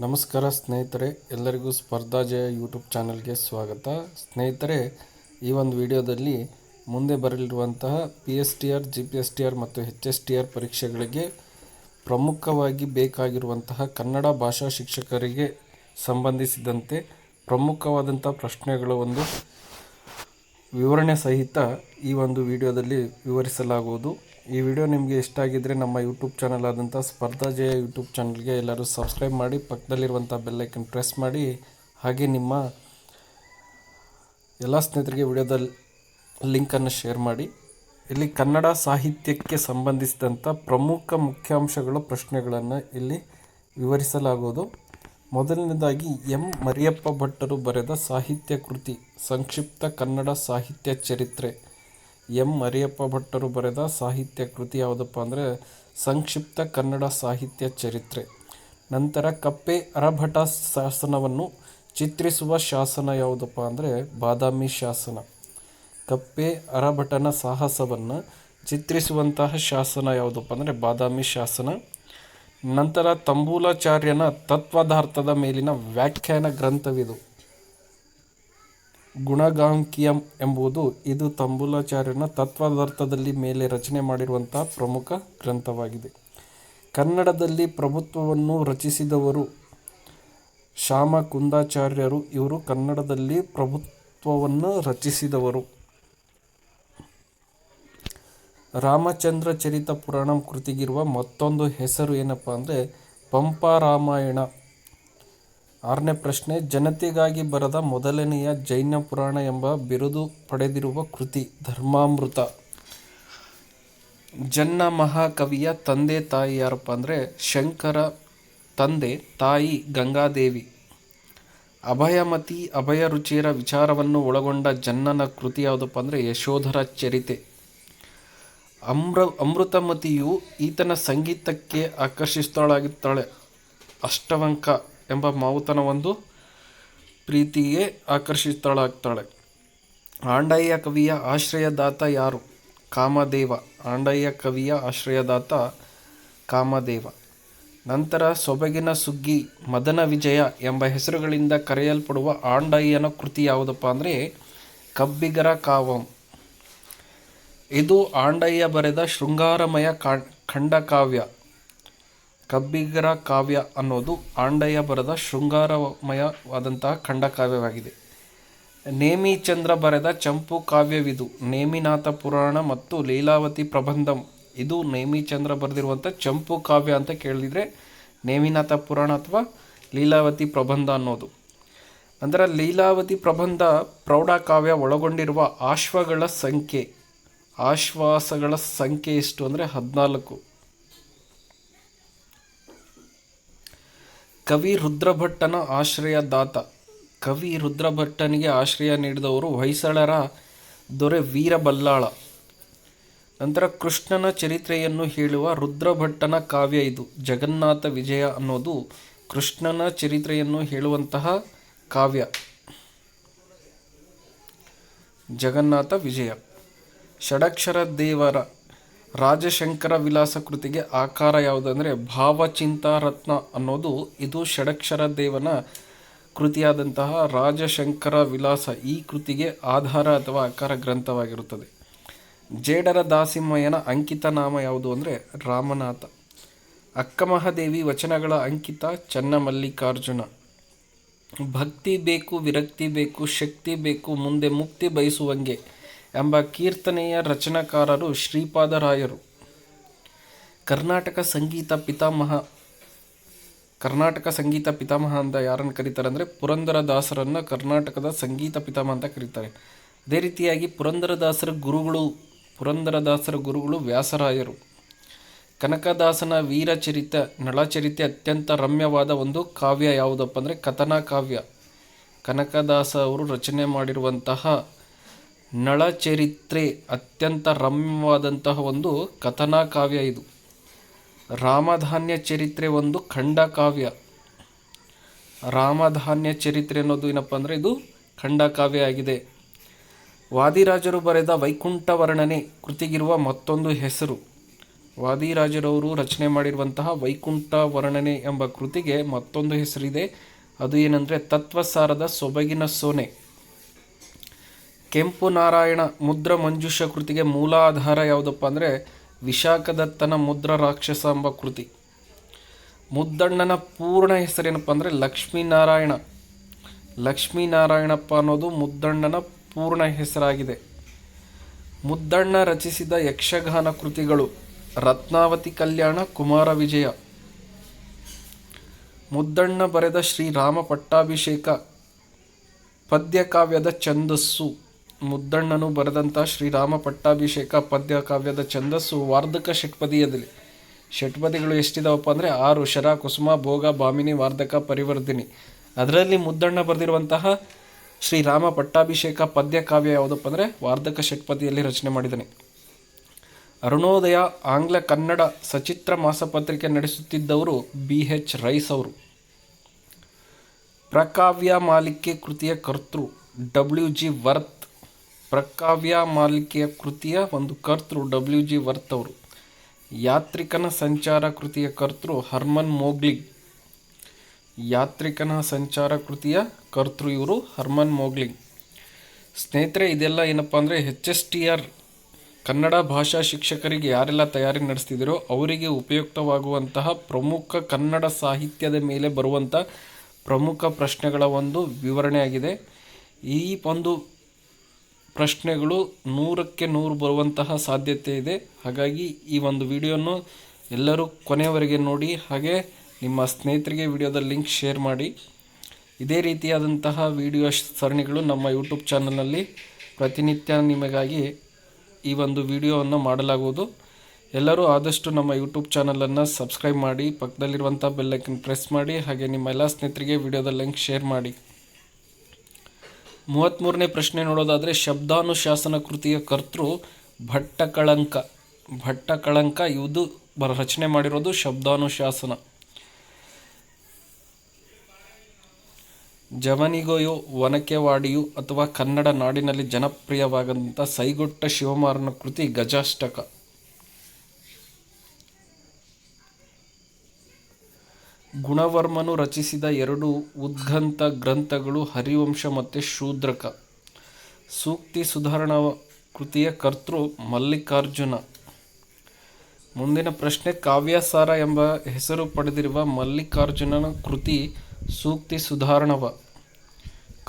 ನಮಸ್ಕಾರ ಸ್ನೇಹಿತರೆ, ಎಲ್ಲರಿಗೂ ಸ್ಪರ್ಧಾ ಜಯ ಯೂಟ್ಯೂಬ್ ಚಾನಲ್ಗೆ ಸ್ವಾಗತ. ಸ್ನೇಹಿತರೆ, ಈ ಒಂದು ವಿಡಿಯೋದಲ್ಲಿ ಮುಂದೆ ಬರಲಿರುವಂತಹ PSTR, GPSTR ಮತ್ತು HSTR ಪರೀಕ್ಷೆಗಳಿಗೆ ಪ್ರಮುಖವಾಗಿ ಬೇಕಾಗಿರುವಂತಹ ಕನ್ನಡ ಭಾಷಾ ಶಿಕ್ಷಕರಿಗೆ ಸಂಬಂಧಿಸಿದಂತೆ ಪ್ರಮುಖವಾದಂಥ ಪ್ರಶ್ನೆಗಳ ಒಂದು ವಿವರಣೆ ಸಹಿತ ಈ ಒಂದು ವಿಡಿಯೋದಲ್ಲಿ ವಿವರಿಸಲಾಗುವುದು. ಈ ವಿಡಿಯೋ ನಿಮಗೆ ಇಷ್ಟ ಆಗಿದ್ದರೆ ನಮ್ಮ ಯೂಟ್ಯೂಬ್ ಚಾನಲ್ ಆದಂಥ ಸ್ಪರ್ಧಾ ಜಯ ಯೂಟ್ಯೂಬ್ ಚಾನಲ್ಗೆ ಎಲ್ಲರೂ ಸಬ್ಸ್ಕ್ರೈಬ್ ಮಾಡಿ, ಪಕ್ಕದಲ್ಲಿರುವಂಥ ಬೆಲ್ಲೈಕನ್ ಪ್ರೆಸ್ ಮಾಡಿ, ಹಾಗೆ ನಿಮ್ಮ ಎಲ್ಲ ಸ್ನೇಹಿತರಿಗೆ ವಿಡಿಯೋದ ಲಿಂಕನ್ನು ಶೇರ್ ಮಾಡಿ. ಇಲ್ಲಿ ಕನ್ನಡ ಸಾಹಿತ್ಯಕ್ಕೆ ಸಂಬಂಧಿಸಿದಂಥ ಪ್ರಮುಖ ಮುಖ್ಯಾಂಶಗಳ ಪ್ರಶ್ನೆಗಳನ್ನು ಇಲ್ಲಿ ವಿವರಿಸಲಾಗುವುದು. ಮೊದಲನೇದಾಗಿ ಮರಿಯಪ್ಪ ಭಟ್ಟರು ಬರೆದ ಸಾಹಿತ್ಯ ಕೃತಿ ಸಂಕ್ಷಿಪ್ತ ಕನ್ನಡ ಸಾಹಿತ್ಯ ಚರಿತ್ರೆ. ಮರಿಯಪ್ಪ ಭಟ್ಟರು ಬರೆದ ಸಾಹಿತ್ಯ ಕೃತಿ ಯಾವುದಪ್ಪ ಅಂದರೆ ಸಂಕ್ಷಿಪ್ತ ಕನ್ನಡ ಸಾಹಿತ್ಯ ಚರಿತ್ರೆ. ನಂತರ ಕಪ್ಪೆ ಅರಭಟ ಶಾಸನವನ್ನು ಚಿತ್ರಿಸುವ ಶಾಸನ ಯಾವುದಪ್ಪ ಅಂದರೆ ಬಾದಾಮಿ ಶಾಸನ. ಕಪ್ಪೆ ಅರಭಟನ ಸಾಹಸವನ್ನು ಚಿತ್ರಿಸುವಂತಹ ಶಾಸನ ಯಾವುದಪ್ಪ ಅಂದರೆ ಬಾದಾಮಿ ಶಾಸನ. ನಂತರ ತಂಬೂಲಾಚಾರ್ಯನ ತತ್ವಧಾರ್ಥದ ಮೇಲಿನ ವ್ಯಾಖ್ಯಾನ ಗ್ರಂಥವಿದು. ಗುಣಗಾಂಕಿಯಂ ಎಂಬುದು ಇದು ತಂಬೂಲಾಚಾರ್ಯನ ತತ್ವಧಾರ್ಥದಲ್ಲಿ ಮೇಲೆ ರಚನೆ ಮಾಡಿರುವಂತಹ ಪ್ರಮುಖ ಗ್ರಂಥವಾಗಿದೆ. ಕನ್ನಡದಲ್ಲಿ ಪ್ರಭುತ್ವವನ್ನು ರಚಿಸಿದವರು ಶ್ಯಾಮ ಕುಂದಾಚಾರ್ಯರು. ಇವರು ಕನ್ನಡದಲ್ಲಿ ಪ್ರಭುತ್ವವನ್ನು ರಚಿಸಿದವರು. ರಾಮಚಂದ್ರ ಚರಿತ ಪುರಾಣಂ ಕೃತಿಗಿರುವ ಮತ್ತೊಂದು ಹೆಸರು ಏನಪ್ಪ ಅಂದರೆ ಪಂಪ ರಾಮಾಯಣ. 6ನೇ ಪ್ರಶ್ನೆ, ಜನತೆಗಾಗಿ ಬರೆದ ಮೊದಲನೆಯ ಜೈನ ಪುರಾಣ ಎಂಬ ಬಿರುದು ಪಡೆದಿರುವ ಕೃತಿ ಧರ್ಮಾಮೃತ. ಜನ್ನ ಮಹಾಕವಿಯ ತಂದೆ ತಾಯಿ ಯಾರಪ್ಪ ಅಂದರೆ ಶಂಕರ, ತಂದೆ, ತಾಯಿ ಗಂಗಾದೇವಿ. ಅಭಯಮತಿ, ಅಭಯ ರುಚಿಯರ ವಿಚಾರವನ್ನು ಒಳಗೊಂಡ ಜನ್ನನ ಕೃತಿ ಯಾವುದಪ್ಪ ಅಂದರೆ ಯಶೋಧರ ಚರಿತೆ. ಅಮೃತಮತಿಯು ಈತನ ಸಂಗೀತಕ್ಕೆ ಆಕರ್ಷಿತಳಾಗುತ್ತಾಳೆ. ಅಷ್ಟವಂಕ ಎಂಬ ಮಾವುತನ ಒಂದು ಪ್ರೀತಿಗೆ ಆಕರ್ಷಿತಳಾಗ್ತಾಳೆ. ಆಂಡಯ್ಯ ಕವಿಯ ಆಶ್ರಯದಾತ ಯಾರು? ಕಾಮದೇವ. ಆಂಡಯ್ಯ ಕವಿಯ ಆಶ್ರಯದಾತ ಕಾಮದೇವ. ನಂತರ ಸೊಬಗಿನ ಸುಗ್ಗಿ, ಮದನ ವಿಜಯ ಎಂಬ ಹೆಸರುಗಳಿಂದ ಕರೆಯಲ್ಪಡುವ ಆಂಡಯ್ಯನ ಕೃತಿ ಯಾವುದಪ್ಪ ಅಂದರೆ ಕಬ್ಬಿಗರ ಕಾವಂ. ಇದು ಆಂಡಯ್ಯ ಬರೆದ ಶೃಂಗಾರಮಯ ಖಂಡಕಾವ್ಯ. ಕಬ್ಬಿಗರ ಕಾವ್ಯ ಅನ್ನೋದು ಆಂಡಯ್ಯ ಬರೆದ ಶೃಂಗಾರಮಯವಾದಂತಹ ಖಂಡಕಾವ್ಯವಾಗಿದೆ. ನೇಮಿಚಂದ್ರ ಬರೆದ ಚಂಪು ಕಾವ್ಯವಿದು. ನೇಮಿನಾಥ ಪುರಾಣ ಮತ್ತು ಲೀಲಾವತಿ ಪ್ರಬಂಧಂ. ಇದು ನೇಮಿಚಂದ್ರ ಬರೆದಿರುವಂಥ ಚಂಪು ಕಾವ್ಯ ಅಂತ ಕೇಳಿದರೆ ನೇಮಿನಾಥ ಪುರಾಣ ಅಥವಾ ಲೀಲಾವತಿ ಪ್ರಬಂಧ ಅನ್ನೋದು. ನಂತರ ಲೀಲಾವತಿ ಪ್ರಬಂಧ ಪ್ರೌಢಕಾವ್ಯ ಒಳಗೊಂಡಿರುವ ಆಶ್ವಾಸಗಳ ಸಂಖ್ಯೆ ಎಷ್ಟು ಅಂದರೆ 14. ಕವಿ ರುದ್ರಭಟ್ಟನ ಆಶ್ರಯದಾತ. ಕವಿ ರುದ್ರಭಟ್ಟನಿಗೆ ಆಶ್ರಯ ನೀಡಿದವರು ಹೊಯ್ಸಳರ ದೊರೆ ವೀರಬಲ್ಲಾಳ. ನಂತರ ಕೃಷ್ಣನ ಚರಿತ್ರೆಯನ್ನು ಹೇಳುವ ರುದ್ರಭಟ್ಟನ ಕಾವ್ಯ ಇದು. ಜಗನ್ನಾಥ ವಿಜಯ ಅನ್ನೋದು ಕೃಷ್ಣನ ಚರಿತ್ರೆಯನ್ನು ಹೇಳುವಂತಹ ಕಾವ್ಯ. ಜಗನ್ನಾಥ ವಿಜಯ. ಷಡಕ್ಷರ ದೇವರ ರಾಜಶಂಕರ ವಿಲಾಸ ಕೃತಿಗೆ ಆಕಾರ ಯಾವುದಂದರೆ ಭಾವಚಿಂತಾರತ್ನ ಅನ್ನೋದು ಇದು ಷಡಕ್ಷರ ದೇವನ ಕೃತಿಯಾದಂತಹ ರಾಜಶಂಕರ ವಿಲಾಸ ಈ ಕೃತಿಗೆ ಆಧಾರ ಅಥವಾ ಆಕಾರ ಗ್ರಂಥವಾಗಿರುತ್ತದೆ. ಜೇಡರ ದಾಸಿಮಯ್ಯನ ಅಂಕಿತ ನಾಮ ಯಾವುದು ಅಂದರೆ ರಾಮನಾಥ. ಅಕ್ಕಮಹಾದೇವಿ ವಚನಗಳ ಅಂಕಿತ ಚನ್ನಮಲ್ಲಿಕಾರ್ಜುನ. ಭಕ್ತಿ ಬೇಕು, ವಿರಕ್ತಿ ಬೇಕು, ಶಕ್ತಿ ಬೇಕು, ಮುಂದೆ ಮುಕ್ತಿ ಬಯಸುವಂಗೆ ಎಂಬ ಕೀರ್ತನೆಯ ರಚನಾಕಾರರು ಶ್ರೀಪಾದರಾಯರು. ಕರ್ನಾಟಕ ಸಂಗೀತ ಪಿತಾಮಹ ಅಂತ ಯಾರನ್ನು ಕರೀತಾರೆ ಅಂದರೆ ಪುರಂದರದಾಸರನ್ನು ಕರ್ನಾಟಕದ ಸಂಗೀತ ಪಿತಾಮಹ ಅಂತ ಕರೀತಾರೆ. ಅದೇ ರೀತಿಯಾಗಿ ಪುರಂದರದಾಸರ ಗುರುಗಳು ವ್ಯಾಸರಾಯರು. ಕನಕದಾಸನ ವೀರಚರಿತ ನಳಚರಿತೆ ಅತ್ಯಂತ ರಮ್ಯವಾದ ಒಂದು ಕಾವ್ಯ ಯಾವುದಪ್ಪ ಅಂದರೆ ಕಥನ ಕಾವ್ಯ. ಕನಕದಾಸ ಅವರು ರಚನೆ ಮಾಡಿರುವಂತಹ ನಳಚರಿತ್ರೆ ಅತ್ಯಂತ ರಮ್ಯವಾದಂತಹ ಒಂದು ಕಥನ ಕಾವ್ಯ ಇದು. ರಾಮಧಾನ್ಯ ಚರಿತ್ರೆ ಒಂದು ಖಂಡಕಾವ್ಯ. ರಾಮಧಾನ್ಯ ಚರಿತ್ರೆ ಅನ್ನೋದು ಏನಪ್ಪ ಅಂದರೆ ಇದು ಖಂಡಕಾವ್ಯ ಆಗಿದೆ. ವಾದಿರಾಜರು ಬರೆದ ವೈಕುಂಠ ವರ್ಣನೆ ಕೃತಿಗಿರುವ ಮತ್ತೊಂದು ಹೆಸರು ವಾದಿರಾಜರವರು ರಚನೆ ಮಾಡಿರುವಂತಹ ವೈಕುಂಠ ವರ್ಣನೆ ಎಂಬ ಕೃತಿಗೆ ಮತ್ತೊಂದು ಹೆಸರಿದೆ. ಅದು ಏನಂದರೆ ತತ್ವಸಾರದ ಸೊಬಗಿನ ಸೋನೆ. ಕೆಂಪು ನಾರಾಯಣ ಮುದ್ರ ಮಂಜುಷ ಕೃತಿಗೆ ಮೂಲಾಧಾರ ಯಾವುದಪ್ಪ ಅಂದರೆ ವಿಶಾಖದತ್ತನ ಮುದ್ರ ರಾಕ್ಷಸ ಎಂಬ ಕೃತಿ. ಮುದ್ದಣ್ಣನ ಪೂರ್ಣ ಹೆಸರೇನಪ್ಪ ಅಂದರೆ ಲಕ್ಷ್ಮೀನಾರಾಯಣ. ಲಕ್ಷ್ಮೀನಾರಾಯಣಪ್ಪ ಅನ್ನೋದು ಮುದ್ದಣ್ಣನ ಪೂರ್ಣ ಹೆಸರಾಗಿದೆ. ಮುದ್ದಣ್ಣ ರಚಿಸಿದ ಯಕ್ಷಗಾನ ಕೃತಿಗಳು ರತ್ನಾವತಿ ಕಲ್ಯಾಣ, ಕುಮಾರ ವಿಜಯ. ಮುದ್ದಣ್ಣ ಬರೆದ ಶ್ರೀರಾಮ ಪಟ್ಟಾಭಿಷೇಕ ಪದ್ಯಕಾವ್ಯದ ಛಂದಸ್ಸು. ಮುದ್ದಣ್ಣನು ಬರೆದಂಥ ಶ್ರೀರಾಮ ಪಟ್ಟಾಭಿಷೇಕ ಪದ್ಯಕಾವ್ಯದ ಛಂದಸ್ಸು ವಾರ್ಧಕ ಷಟ್ಪದಿಯದಲ್ಲಿ. ಷಟ್ಪದಿಗಳು ಎಷ್ಟಿದಾವಪ್ಪ ಅಂದರೆ 6: ಶರ, ಕುಸುಮ, ಭೋಗ, ಭಾಮಿನಿ, ವಾರ್ಧಕ, ಪರಿವರ್ಧಿನಿ. ಅದರಲ್ಲಿ ಮುದ್ದಣ್ಣ ಬರೆದಿರುವಂತಹ ಶ್ರೀರಾಮ ಪಟ್ಟಾಭಿಷೇಕ ಪದ್ಯಕಾವ್ಯ ಯಾವುದಪ್ಪ ಅಂದರೆ ವಾರ್ಧಕ ಷಟ್ಪದಿಯಲ್ಲಿ ರಚನೆ ಮಾಡಿದ್ದಾನೆ. ಅರುಣೋದಯ ಆಂಗ್ಲ ಕನ್ನಡ ಸಚಿತ್ರ ಮಾಸಪತ್ರಿಕೆ ನಡೆಸುತ್ತಿದ್ದವರು BH ರೈಸ್ ಅವರು. ಪ್ರಕಾವ್ಯ ಮಾಲಿಕೆ ಕೃತಿಯ ಕರ್ತೃ WG ವರ್ತ್. ಪ್ರಕಾವ್ಯ ಮಾಲಿಕೆಯ ಕೃತಿಯ ಒಂದು ಕರ್ತೃ WG ವರ್ತ್ ಅವರು. ಯಾತ್ರಿಕನ ಸಂಚಾರ ಕೃತಿಯ ಕರ್ತೃ ಹರ್ಮನ್ ಮೋಗ್ಲಿ. ಯಾತ್ರಿಕನ ಸಂಚಾರ ಕೃತಿಯ ಕರ್ತೃ ಇವರು ಹರ್ಮನ್ ಮೋಗ್ಲಿ. ಸ್ನೇಹಿತರೆ, ಇದೆಲ್ಲ ಏನಪ್ಪ ಅಂದರೆ HSTR ಕನ್ನಡ ಭಾಷಾ ಶಿಕ್ಷಕರಿಗೆ ಯಾರೆಲ್ಲ ತಯಾರಿ ನಡೆಸ್ತಿದ್ದೀರೋ ಅವರಿಗೆ ಉಪಯುಕ್ತವಾಗುವಂತಹ ಪ್ರಮುಖ ಕನ್ನಡ ಸಾಹಿತ್ಯದ ಮೇಲೆ ಬರುವಂಥ ಪ್ರಮುಖ ಪ್ರಶ್ನೆಗಳ ಒಂದು ವಿವರಣೆಯಾಗಿದೆ. ಈ ಒಂದು ಪ್ರಶ್ನೆಗಳು 100ಕ್ಕೆ 100 ಬರುವಂತಹ ಸಾಧ್ಯತೆ ಇದೆ. ಹಾಗಾಗಿ ಈ ಒಂದು ವಿಡಿಯೋನು ಎಲ್ಲರೂ ಕೊನೆಯವರೆಗೆ ನೋಡಿ, ಹಾಗೆ ನಿಮ್ಮ ಸ್ನೇಹಿತರಿಗೆ ವಿಡಿಯೋದ ಲಿಂಕ್ ಶೇರ್ ಮಾಡಿ. ಇದೇ ರೀತಿಯಾದಂತಹ ವಿಡಿಯೋ ಸರಣಿಗಳು ನಮ್ಮ ಯೂಟ್ಯೂಬ್ ಚಾನಲ್ನಲ್ಲಿ ಪ್ರತಿನಿತ್ಯ ನಿಮಗಾಗಿ ಈ ಒಂದು ವಿಡಿಯೋವನ್ನು ಮಾಡಲಾಗುವುದು. ಎಲ್ಲರೂ ಆದಷ್ಟು ನಮ್ಮ ಯೂಟ್ಯೂಬ್ ಚಾನಲನ್ನು ಸಬ್ಸ್ಕ್ರೈಬ್ ಮಾಡಿ, ಪಕ್ಕದಲ್ಲಿರುವಂಥ ಬೆಲ್ಲೈಕನ್ ಪ್ರೆಸ್ ಮಾಡಿ, ಹಾಗೆ ನಿಮ್ಮ ಎಲ್ಲ ಸ್ನೇಹಿತರಿಗೆ ವಿಡಿಯೋದ ಲಿಂಕ್ ಶೇರ್ ಮಾಡಿ. 33ನೇ ಪ್ರಶ್ನೆ ನೋಡೋದಾದರೆ ಶಬ್ದಾನುಶಾಸನ ಕೃತಿಯ ಕರ್ತೃ ಭಟ್ಟಕಳಂಕ. ಭಟ್ಟಕಳಂಕ ಇದು ರಚನೆ ಮಾಡಿರೋದು ಶಬ್ದಾನುಶಾಸನ. ಜವನಿಗೆಯೋ ಒನಕೆವಾಡಿಯು ಅಥವಾ ಕನ್ನಡ ನಾಡಿನಲ್ಲಿ ಜನಪ್ರಿಯವಾದಂಥ ಸೈಗೊಟ್ಟ ಶಿವಮಾರನ ಕೃತಿ ಗಜಾಷ್ಟಕ. ಗುಣವರ್ಮನು ರಚಿಸಿದ 2 ಉದ್ಗಂತ ಗ್ರಂಥಗಳು ಹರಿವಂಶ ಮತ್ತು ಶೂದ್ರಕ. ಸೂಕ್ತಿ ಸುಧಾರಣಾ ಕೃತಿಯ ಕರ್ತೃ ಮಲ್ಲಿಕಾರ್ಜುನ. ಮುಂದಿನ ಪ್ರಶ್ನೆ, ಕಾವ್ಯಸಾರ ಎಂಬ ಹೆಸರು ಪಡೆದಿರುವ ಮಲ್ಲಿಕಾರ್ಜುನನ ಕೃತಿ ಸೂಕ್ತಿ ಸುಧಾರಣವ.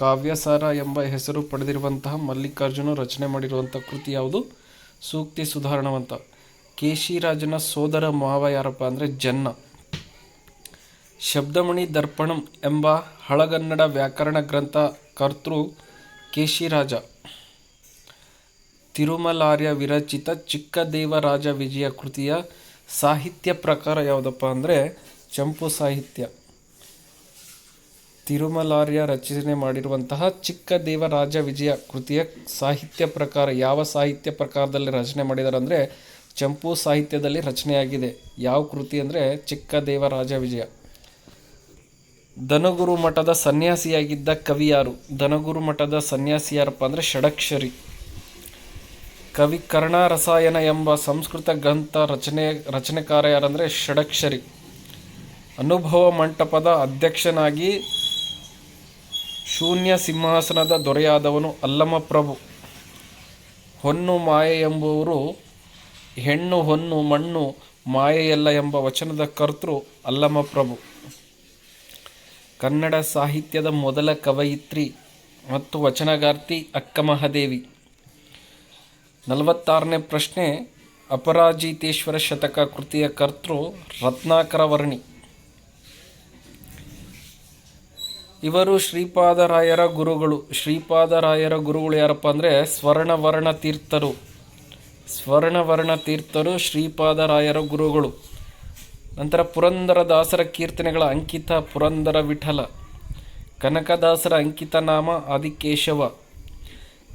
ಕಾವ್ಯಸಾರ ಎಂಬ ಹೆಸರು ಪಡೆದಿರುವಂತಹ ಮಲ್ಲಿಕಾರ್ಜುನ ರಚನೆ ಮಾಡಿರುವಂಥ ಕೃತಿ ಯಾವುದು? ಸೂಕ್ತಿ ಸುಧಾರಣವಂತ. ಕೇಶಿರಾಜನ ಸೋದರ ಮಾವ ಯಾರಪ್ಪ ಅಂದರೆ ಜನ್ನ. ಶಬ್ದಮಣಿ ದರ್ಪಣಂ ಎಂಬ ಹಳಗನ್ನಡ ವ್ಯಾಕರಣ ಗ್ರಂಥ ಕರ್ತೃ ಕೇಶಿರಾಜ. ತಿರುಮಲಾರ್ಯ ವಿರಚಿತ ಚಿಕ್ಕದೇವರಾಜ ವಿಜಯ ಕೃತಿಯ ಸಾಹಿತ್ಯ ಪ್ರಕಾರ ಯಾವುದಪ್ಪ ಅಂದರೆ ಚಂಪು ಸಾಹಿತ್ಯ. ತಿರುಮಲಾರ್ಯ ರಚನೆ ಮಾಡಿರುವಂತಹ ಚಿಕ್ಕದೇವರಾಜ ವಿಜಯ ಕೃತಿಯ ಸಾಹಿತ್ಯ ಪ್ರಕಾರ ಯಾವ ಸಾಹಿತ್ಯ ಪ್ರಕಾರದಲ್ಲಿ ರಚನೆ ಮಾಡಿದ್ದಾರೆ ಅಂದರೆ ಚಂಪು ಸಾಹಿತ್ಯದಲ್ಲಿ ರಚನೆಯಾಗಿದೆ. ಯಾವ ಕೃತಿ ಅಂದರೆ ಚಿಕ್ಕದೇವರಾಜ ವಿಜಯ. ದನಗುರು ಮಠದ ಸನ್ಯಾಸಿಯಾಗಿದ್ದ ಕವಿ ಯಾರು? ದನಗುರು ಮಠದ ಸನ್ಯಾಸಿ ಯಾರಪ್ಪ ಅಂದರೆ ಷಡಕ್ಷರಿ. ಕವಿ ಕರ್ಣರಸಾಯನ ಎಂಬ ಸಂಸ್ಕೃತ ಗ್ರಂಥ ರಚನೆಕಾರ ಯಾರಂದರೆ ಷಡಕ್ಷರಿ. ಅನುಭವ ಮಂಟಪದ ಅಧ್ಯಕ್ಷನಾಗಿ ಶೂನ್ಯ ಸಿಂಹಾಸನದ ದೊರೆಯಾದವನು ಅಲ್ಲಮಪ್ರಭು. ಹೊನ್ನು ಮಾಯೆ ಎಂಬುವರು ಹೆಣ್ಣು ಹೊನ್ನು ಮಣ್ಣು ಮಾಯೆಯಲ್ಲ ಎಂಬ ವಚನದ ಕರ್ತೃ ಅಲ್ಲಮಪ್ರಭು. ಕನ್ನಡ ಸಾಹಿತ್ಯದ ಮೊದಲ ಕವಯಿತ್ರಿ ಮತ್ತು ವಚನಗಾರ್ತಿ ಅಕ್ಕಮಹಾದೇವಿ. 46ನೇ ಪ್ರಶ್ನೆ, ಅಪರಾಜಿತೇಶ್ವರ ಶತಕ ಕೃತಿಯ ಕರ್ತೃ ರತ್ನಾಕರ ವರ್ಣಿ. ಇವರು ಶ್ರೀಪಾದರಾಯರ ಗುರುಗಳು. ಶ್ರೀಪಾದರಾಯರ ಗುರುಗಳು ಯಾರಪ್ಪ ಅಂದರೆ ಸ್ವರ್ಣವರ್ಣ ತೀರ್ಥರು. ಸ್ವರ್ಣವರ್ಣ ತೀರ್ಥರು ಶ್ರೀಪಾದರಾಯರ ಗುರುಗಳು. ನಂತರ ಪುರಂದರದಾಸರ ಕೀರ್ತನೆಗಳ ಅಂಕಿತ ಪುರಂದರ ವಿಠಲ. ಕನಕದಾಸರ ಅಂಕಿತ ನಾಮ ಆದಿಕೇಶವ.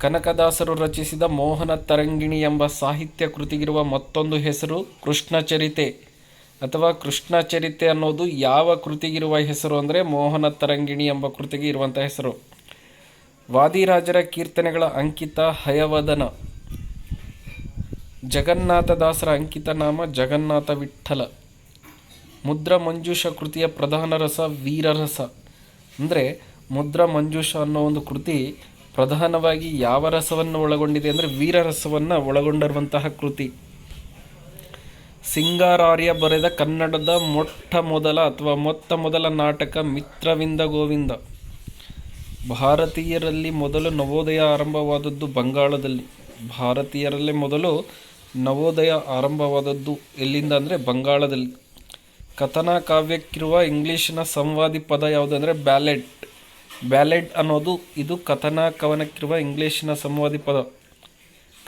ಕನಕದಾಸರು ರಚಿಸಿದ ಮೋಹನ ತರಂಗಿಣಿ ಎಂಬ ಸಾಹಿತ್ಯ ಕೃತಿಗಿರುವ ಮತ್ತೊಂದು ಹೆಸರು ಕೃಷ್ಣಚರಿತೆ ಅಥವಾ ಕೃಷ್ಣಚರಿತೆ ಅನ್ನೋದು ಯಾವ ಕೃತಿಗಿರುವ ಹೆಸರು ಅಂದರೆ ಮೋಹನ ತರಂಗಿಣಿ ಎಂಬ ಕೃತಿಗೆ ಇರುವಂಥ ಹೆಸರು. ವಾದಿರಾಜರ ಕೀರ್ತನೆಗಳ ಅಂಕಿತ ಹಯವದನ. ಜಗನ್ನಾಥದಾಸರ ಅಂಕಿತ ನಾಮ ಜಗನ್ನಾಥ ವಿಠ್ಠಲ. ಮುದ್ರಾ ಮಂಜೂಷ ಕೃತಿಯ ಪ್ರಧಾನ ರಸ ವೀರರಸ. ಅಂದರೆ ಮುದ್ರಾ ಮಂಜೂಷ ಅನ್ನೋ ಒಂದು ಕೃತಿ ಪ್ರಧಾನವಾಗಿ ಯಾವ ರಸವನ್ನು ಒಳಗೊಂಡಿದೆ ಅಂದರೆ ವೀರರಸವನ್ನು ಒಳಗೊಂಡಿರುವಂತಹ ಕೃತಿ. ಸಿಂಗಾರಾರ್ಯ ಬರೆದ ಕನ್ನಡದ ಮೊತ್ತ ಮೊದಲ ನಾಟಕ ಮಿತ್ರವಿಂದ ಗೋವಿಂದ. ಭಾರತೀಯರಲ್ಲಿ ಮೊದಲು ನವೋದಯ ಆರಂಭವಾದದ್ದು ಬಂಗಾಳದಲ್ಲಿ. ಭಾರತೀಯರಲ್ಲೇ ಮೊದಲು ನವೋದಯ ಆರಂಭವಾದದ್ದು ಎಲ್ಲಿಂದ ಅಂದರೆ ಬಂಗಾಳದಲ್ಲಿ. ಕಥನಾ ಕಾವ್ಯಕ್ಕಿರುವ ಇಂಗ್ಲೀಷಿನ ಸಂವಾದಿ ಪದ ಯಾವುದು ಅಂದರೆ ಬ್ಯಾಲೆಡ್. ಬ್ಯಾಲೆಡ್ ಅನ್ನೋದು ಇದು ಕಥನಾ ಕವನಕ್ಕಿರುವ ಇಂಗ್ಲೀಷಿನ ಸಂವಾದಿ ಪದ.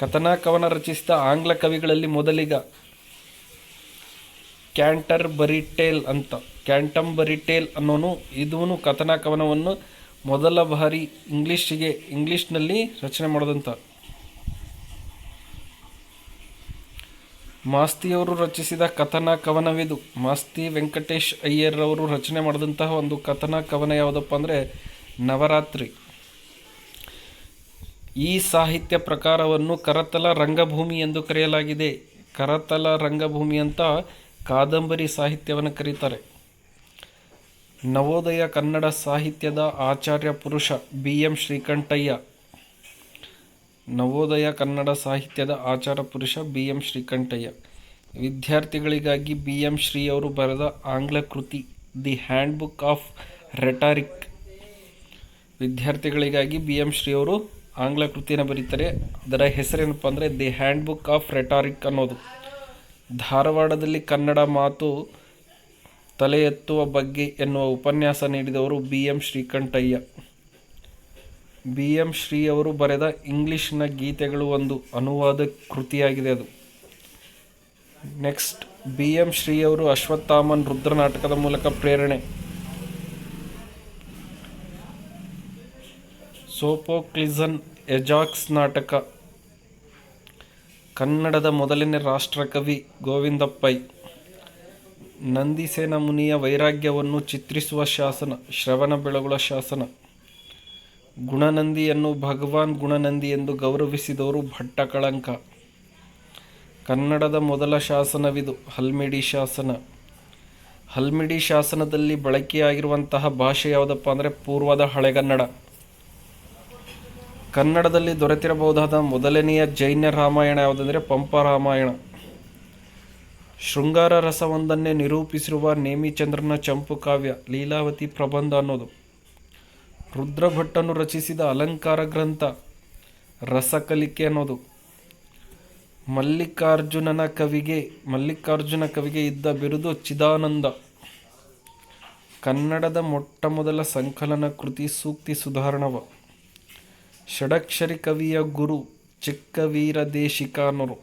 ಕಥನಾ ಕವನ ರಚಿಸಿದ ಆಂಗ್ಲ ಕವಿಗಳಲ್ಲಿ ಮೊದಲಿಗ ಕ್ಯಾಂಟಂಬರಿ ಟೇಲ್ ಅನ್ನೋನು ಇದೂನು ಕಥನಾ ಕವನವನ್ನು ಮೊದಲ ಬಾರಿ ಇಂಗ್ಲೀಷ್ನಲ್ಲಿ ರಚನೆ ಮಾಡೋದಂತ. ಮಾಸ್ತಿಯವರು ರಚಿಸಿದ ಕಥನಾ ಕವನವಿದು. ಮಾಸ್ತಿ ವೆಂಕಟೇಶ್ ಅಯ್ಯರ್ ಅವರು ರಚನೆ ಮಾಡಿದಂತಹ ಒಂದು ಕಥನಾ ಕವನ ಯಾವುದಪ್ಪ ಅಂದರೆ ನವರಾತ್ರಿ. ಈ ಸಾಹಿತ್ಯ ಪ್ರಕಾರವನ್ನು ಕರತಲ ರಂಗಭೂಮಿ ಎಂದು ಕರೆಯಲಾಗಿದೆ. ಕರತಲ ರಂಗಭೂಮಿ ಅಂತ ಕಾದಂಬರಿ ಸಾಹಿತ್ಯವನ್ನು ಕರೀತಾರೆ. ನವೋದಯ ಕನ್ನಡ ಸಾಹಿತ್ಯದ ಆಚಾರ್ಯ ಪುರುಷ ಬಿ.ಎಂ. ಶ್ರೀಕಂಠಯ್ಯ. ನವೋದಯ ಕನ್ನಡ ಸಾಹಿತ್ಯದ ಆಚಾರ್ಯ ಪುರುಷ ಬಿ.ಎಂ. ಶ್ರೀಕಂಠಯ್ಯ. ವಿದ್ಯಾರ್ಥಿಗಳಿಗಾಗಿ ಬಿ.ಎಂ. ಶ್ರೀ ಅವರು ಬರೆದ ಆಂಗ್ಲ ಕೃತಿ ದಿ ಹ್ಯಾಂಡ್ ಬುಕ್ ಆಫ್ ರೆಟಾರಿಕ್. ವಿದ್ಯಾರ್ಥಿಗಳಿಗಾಗಿ ಬಿ.ಎಂ. ಶ್ರೀ ಅವರು ಆಂಗ್ಲ ಕೃತಿಯನ್ನು ಬರೀತಾರೆ. ಅದರ ಹೆಸರೇನಪ್ಪ ಅಂದರೆ ದಿ ಹ್ಯಾಂಡ್ ಬುಕ್ ಆಫ್ ರೆಟಾರಿಕ್ ಅನ್ನೋದು. ಧಾರವಾಡದಲ್ಲಿ ಕನ್ನಡ ಮಾತು ತಲೆ ಎತ್ತುವ ಬಗ್ಗೆ ಎನ್ನುವ ಉಪನ್ಯಾಸ ನೀಡಿದವರು ಬಿ.ಎಂ. ಶ್ರೀಕಂಠಯ್ಯ. ಬಿ.ಎಂ. ಶ್ರೀ ಅವರು ಬರೆದ ಇಂಗ್ಲಿಷ್ನ ಗೀತೆಗಳು ಒಂದು ಅನುವಾದ ಕೃತಿಯಾಗಿದೆ ಅದು. Next, BM. ಶ್ರೀ ಅವರು ಅಶ್ವತ್ಥಾಮನ್ ರುದ್ರ ನಾಟಕದ ಮೂಲಕ ಪ್ರೇರಣೆ. ಸೋಫೋಕ್ಲಿಸನ್ ಎಜಾಕ್ಸ್ ನಾಟಕ. ಕನ್ನಡದ ಮೊದಲನೇ ರಾಷ್ಟ್ರಕವಿ ಗೋವಿಂದ ಪೈ. ನಂದಿಸೇನ ಮುನಿಯ ವೈರಾಗ್ಯವನ್ನು ಚಿತ್ರಿಸುವ ಶಾಸನ ಶ್ರವಣಬೆಳಗೊಳ ಶಾಸನ. ಗುಣನಂದಿಯನ್ನು ಭಗವಾನ್ ಗುಣನಂದಿ ಎಂದು ಗೌರವಿಸಿದವರು ಭಟ್ಟಕಳಂಕ. ಕನ್ನಡದ ಮೊದಲ ಶಾಸನವಿದು ಹಲ್ಮಿಡಿ ಶಾಸನ. ಹಲ್ಮಿಡಿ ಶಾಸನದಲ್ಲಿ ಬಳಕೆಯಾಗಿರುವಂತಹ ಭಾಷೆ ಯಾವುದಪ್ಪ ಅಂದರೆ ಪೂರ್ವದ ಹಳೆಗನ್ನಡ. ಕನ್ನಡದಲ್ಲಿ ದೊರೆತಿರಬಹುದಾದ ಮೊದಲನೆಯ ಜೈನ ರಾಮಾಯಣ ಯಾವುದಂದರೆ ಪಂಪ ರಾಮಾಯಣ. ಶೃಂಗಾರ ರಸವೊಂದನ್ನೇ ನಿರೂಪಿಸಿರುವ ನೇಮಿಚಂದ್ರನ ಚಂಪು ಕಾವ್ಯ ಲೀಲಾವತಿ ಪ್ರಬಂಧ ಅನ್ನೋದು. ರುದ್ರಭಟ್ಟನು ರಚಿಸಿದ ಅಲಂಕಾರ ಗ್ರಂಥ ರಸಕಲಿಕೆ ಅನ್ನೋದು. ಮಲ್ಲಿಕಾರ್ಜುನ ಕವಿಗೆ ಇದ್ದ ಬಿರುದು ಚಿದಾನಂದ. ಕನ್ನಡದ ಮೊಟ್ಟಮೊದಲ ಸಂಕಲನ ಕೃತಿ ಸೂಕ್ತಿ ಸುಧಾರಣವ. ಷಡಕ್ಷರಿ ಕವಿಯ ಗುರು ಚಿಕ್ಕವೀರ ದೇಶಿಕ ಅನ್ನೋರು.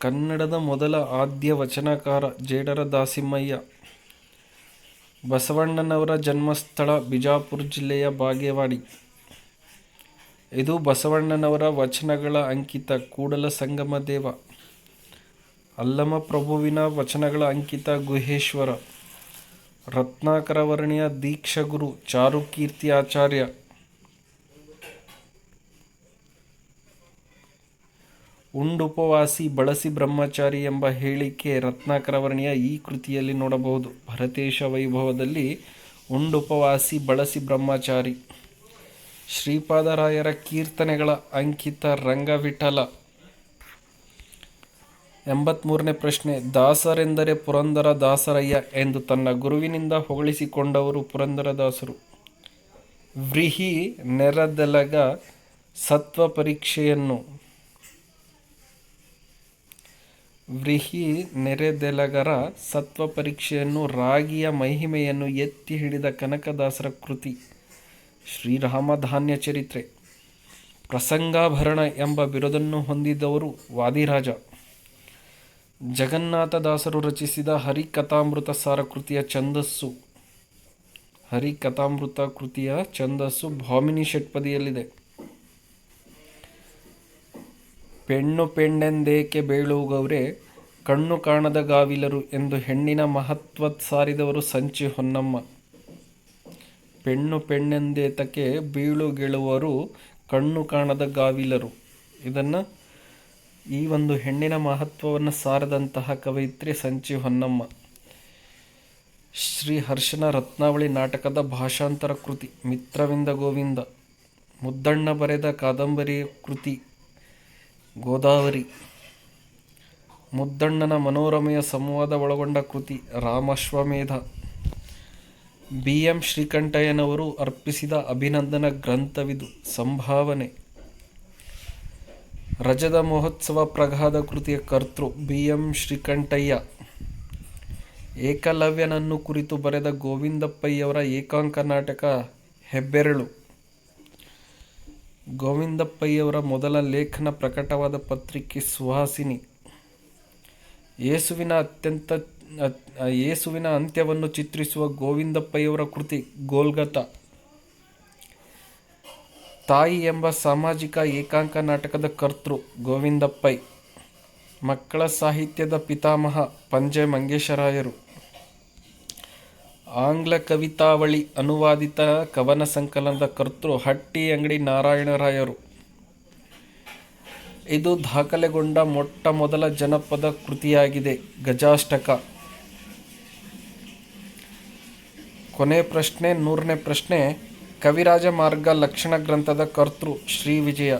ಕನ್ನಡದ ಮೊದಲ ಆದ್ಯ ವಚನಕಾರ ಜೇಡರ ದಾಸಿಮಯ್ಯ. ಬಸವಣ್ಣನವರ ಜನ್ಮಸ್ಥಳ ಬಿಜಾಪುರ ಜಿಲ್ಲೆಯ ಬಾಗೇವಾಡಿ. ಇದು ಬಸವಣ್ಣನವರ ವಚನಗಳ ಅಂಕಿತ ಕೂಡಲ ಸಂಗಮ ದೇವ. ಅಲ್ಲಮ ಪ್ರಭುವಿನ ವಚನಗಳ ಅಂಕಿತ ಗುಹೇಶ್ವರ. ರತ್ನಾಕರ ವರ್ಣಿಯ ದೀಕ್ಷಗುರು ಚಾರುಕೀರ್ತಿ ಆಚಾರ್ಯ. ಉಂಡುಪವಾಸಿ ಬಳಸಿ ಬ್ರಹ್ಮಚಾರಿ ಎಂಬ ಹೇಳಿಕೆ ರತ್ನಾಕರ ವರ್ಣಿಯ ಈ ಕೃತಿಯಲ್ಲಿ ನೋಡಬಹುದು. ಭರತೇಶ ವೈಭವದಲ್ಲಿ ಉಂಡುಪವಾಸಿ ಬಳಸಿ ಬ್ರಹ್ಮಚಾರಿ. ಶ್ರೀಪಾದರಾಯರ ಕೀರ್ತನೆಗಳ ಅಂಕಿತ ರಂಗವಿಠಲ. 83ನೇ ಪ್ರಶ್ನೆ. ದಾಸರೆಂದರೆ ಪುರಂದರ ದಾಸರಯ್ಯ ಎಂದು ತನ್ನ ಗುರುವಿನಿಂದ ಹೊಗಳಿಸಿಕೊಂಡವರು ಪುರಂದರದಾಸರು. ವ್ರೀಹಿ ನೆರೆದೆಲಗ ಸತ್ವ ಪರೀಕ್ಷೆಯನ್ನು ನೆರೆದೆಲಗರ ಸತ್ವ ಪರೀಕ್ಷೆಯನ್ನು ರಾಗಿಯ ಮಹಿಮೆಯನ್ನು ಎತ್ತಿ ಹಿಡಿದ ಕನಕದಾಸರ ಕೃತಿ ಶ್ರೀರಾಮಧಾನ್ಯ ಚರಿತ್ರೆ. ಪ್ರಸಂಗಾಭರಣ ಎಂಬ ಬಿರುದನ್ನು ಹೊಂದಿದವರು ವಾದಿರಾಜ. ಜಗನ್ನಾಥದಾಸರು ರಚಿಸಿದ ಹರಿಕಥಾಮೃತ ಸಾರ ಕೃತಿಯ ಛಂದಸ್ಸು ಭಾಮಿನಿ ಷಟ್ಪದಿಯಲ್ಲಿದೆ. ಪೆಣ್ಣು ಪೆಣ್ಣೆಂದೇಕೆ ಬೇಳುಗೌರೆ ಕಣ್ಣು ಕಾಣದ ಗಾವಿಲರು ಎಂದು ಹೆಣ್ಣಿನ ಮಹತ್ವ ಸಾರಿದವರು ಸಂಚಿ ಹೊನ್ನಮ್ಮ. ಪೆಣ್ಣು ಪೆಣ್ಣೆಂದೇತಕ್ಕೆ ಬೀಳು ಗೆಳುವರು ಕಣ್ಣು ಕಾಣದ ಗಾವಿಲರು. ಇದನ್ನು ಈ ಒಂದು ಹೆಣ್ಣಿನ ಮಹತ್ವವನ್ನು ಸಾರದಂತಹ ಕವಯಿತ್ರಿ ಸಂಚಿ ಹೊನ್ನಮ್ಮ. ಶ್ರೀ ಹರ್ಷನ ರತ್ನಾವಳಿ ನಾಟಕದ ಭಾಷಾಂತರ ಕೃತಿ ಮಿತ್ರವಿಂದ ಗೋವಿಂದ. ಮುದ್ದಣ್ಣ ಬರೆದ ಕಾದಂಬರಿ ಕೃತಿ ಗೋದಾವರಿ. ಮುದ್ದಣ್ಣನ ಮನೋರಮೆಯ ಸಂವಾದ ಒಳಗೊಂಡ ಕೃತಿ ರಾಮಾಶ್ವಮೇಧ. ಬಿ ಎಂ ಶ್ರೀಕಂಠಯ್ಯನವರು ಅರ್ಪಿಸಿದ ಅಭಿನಂದನ ಗ್ರಂಥವಿದು ಸಂಭಾವನೆ. ರಜದ ಮಹೋತ್ಸವ ಪ್ರಗಾಧ ಕೃತಿಯ ಕರ್ತೃ ಬಿ ಎಂ ಶ್ರೀಕಂಠಯ್ಯ. ಏಕಲವ್ಯನನ್ನು ಕುರಿತು ಬರೆದ ಗೋವಿಂದಪ್ಪಯ್ಯವರ ಏಕಾಂಕ ನಾಟಕ ಹೆಬ್ಬೆರಳು. ಗೋವಿಂದಪ್ಪಯ್ಯವರ ಮೊದಲ ಲೇಖನ ಪ್ರಕಟವಾದ ಪತ್ರಿಕೆ ಸುಹಾಸಿನಿ. ಯೇಸುವಿನ ಅಂತ್ಯವನ್ನು ಚಿತ್ರಿಸುವ ಗೋವಿಂದಪ್ಪಯ್ಯವರ ಕೃತಿ ಗೋಲ್ಗತಾ. ತಾಯಿ ಎಂಬ ಸಾಮಾಜಿಕ ಏಕಾಂಕ ನಾಟಕದ ಕರ್ತೃ ಗೋವಿಂದಪ್ಪೈ. ಮಕ್ಕಳ ಸಾಹಿತ್ಯದ ಪಿತಾಮಹ ಪಂಜೆ ಮಂಗೇಶರಾಯರು. ಆಂಗ್ಲ ಕವಿತಾವಳಿ ಅನುವಾದಿತ ಕವನ ಸಂಕಲನದ ಕರ್ತೃ ಹಟ್ಟಿ ಅಂಗಡಿ ನಾರಾಯಣರಾಯರು. ಇದು ದಾಖಲೆಗೊಂಡ ಮೊಟ್ಟ ಮೊದಲ ಜನಪದ ಕೃತಿಯಾಗಿದೆ. ಗಜಾಷ್ಟಕ. ಕೊನೆ ಪ್ರಶ್ನೆ 100ನೇ ಪ್ರಶ್ನೆ. ಕವಿರಾಜ ಮಾರ್ಗ ಲಕ್ಷಣ ಗ್ರಂಥದ ಕರ್ತೃ ಶ್ರೀ ವಿಜಯ.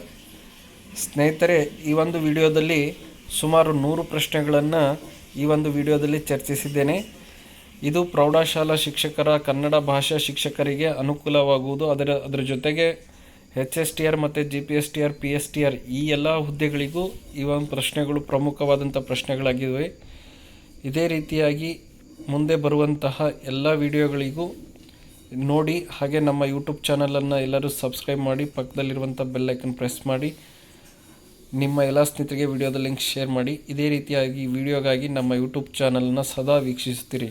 ಸ್ನೇಹಿತರೆ, ಈ ಒಂದು ವಿಡಿಯೋದಲ್ಲಿ ಸುಮಾರು 100 ಪ್ರಶ್ನೆಗಳನ್ನು ಈ ಒಂದು ವಿಡಿಯೋದಲ್ಲಿ ಚರ್ಚಿಸಿದ್ದೇನೆ. ಇದು ಪ್ರೌಢಶಾಲಾ ಶಿಕ್ಷಕರ, ಕನ್ನಡ ಭಾಷಾ ಶಿಕ್ಷಕರಿಗೆ ಅನುಕೂಲವಾಗುವುದು. ಅದರ ಜೊತೆಗೆ HSTR ಮತ್ತು GPSTR, PSTR ಈ ಎಲ್ಲ ಹುದ್ದೆಗಳಿಗೂ ಈ ಒಂದು ಪ್ರಶ್ನೆಗಳು ಪ್ರಮುಖವಾದಂಥ ಪ್ರಶ್ನೆಗಳಾಗಿವೆ. ಇದೇ ರೀತಿಯಾಗಿ ಮುಂದೆ ಬರುವಂತಹ ಎಲ್ಲ ವಿಡಿಯೋಗಳಿಗೂ ನೋಡಿ. ಹಾಗೆ ನಮ್ಮ ಯೂಟ್ಯೂಬ್ ಚಾನಲನ್ನು ಎಲ್ಲರೂ ಸಬ್ಸ್ಕ್ರೈಬ್ ಮಾಡಿ, ಪಕ್ಕದಲ್ಲಿರುವಂಥ ಬೆಲ್ ಐಕನ್ ಪ್ರೆಸ್ ಮಾಡಿ, ನಿಮ್ಮ ಎಲ್ಲ ಸ್ನೇಹಿತರಿಗೆ ವಿಡಿಯೋದ ಲಿಂಕ್ ಶೇರ್ ಮಾಡಿ. ಇದೇ ರೀತಿಯಾಗಿ ವಿಡಿಯೋಗಾಗಿ ನಮ್ಮ ಯೂಟ್ಯೂಬ್ ಚಾನಲನ್ನು ಸದಾ ವೀಕ್ಷಿಸುತ್ತೀರಿ.